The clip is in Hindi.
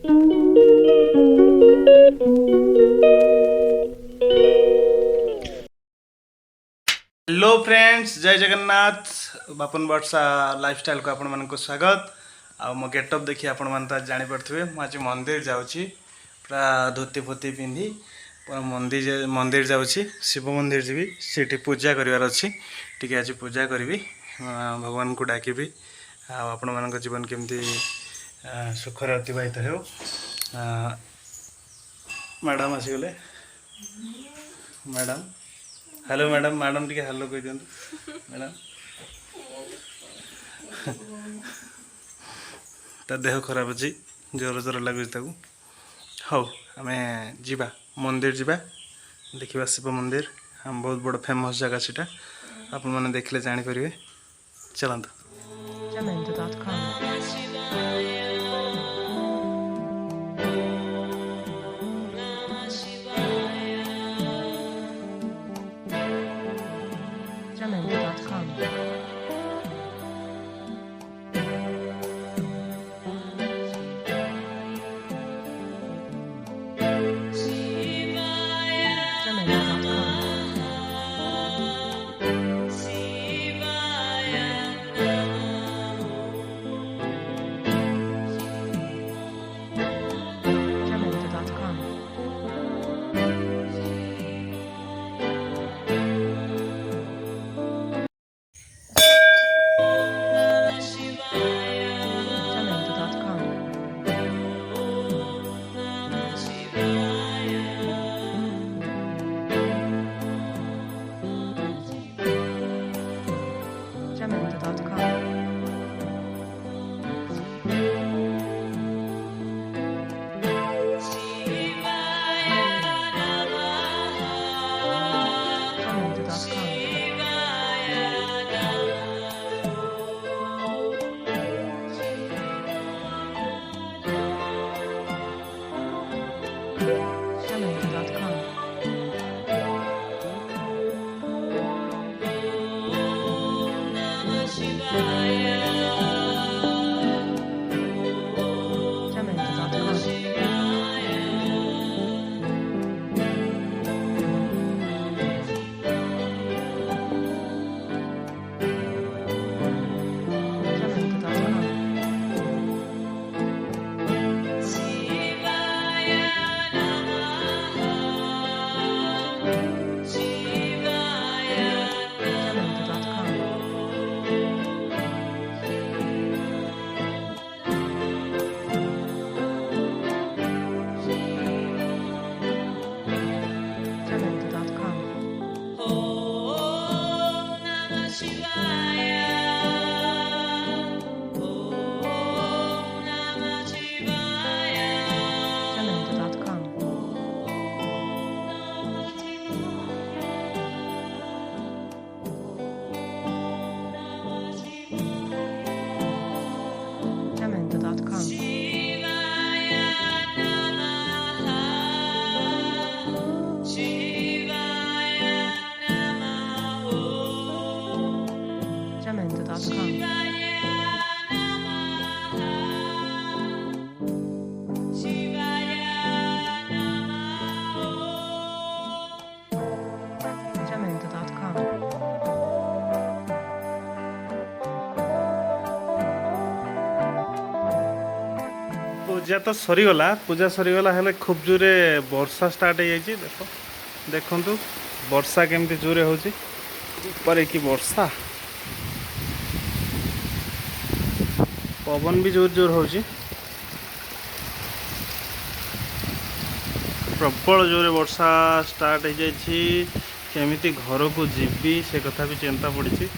हेलो फ्रेंड्स, जय जगन्नाथ। बापन वर्षा लाइफस्टाइल को आपण मानक स्वागत। आ मो गेटअप देखिए आपण मान तो जानी पड़थिबे। मु आज मंदिर जाउची, पूरा धोती फोती पिंधी पूरा मंदिर जाउची। शिव मंदिर जीवी, सेठी पूजा करिवार अछि। टिके आज पूजा करबी, भगवान को डाकिबी। आपण मानक जीवन केमती सुखर अतिबाहित हो। मैडम आसीगले। मैडम हेलो मैडम, मैडम टी हेलो कह दिखाँ मैडम। ता देह खराब अच्छी, जोर जोर लगुच। हाँ आम जीवा मंदिर जीवा देखा शिव मंदिर। हम बहुत बड़ फेमस जगह सीटा, आपण मैंने देखले जापर। चलत पूजा तो सरीगला, पूजा सरीगला हेले खूब जोरे वर्षा स्टार्ट हो जाइए। देख देखु वर्षा केमती जोरे होची ऊपर की वर्षा, पवन भी जोर जोर होची, प्रबल जोरे वर्षा स्टार्ट हो जाइए। केमिति घर को जीवी से कथा भी चिंता पड़ी।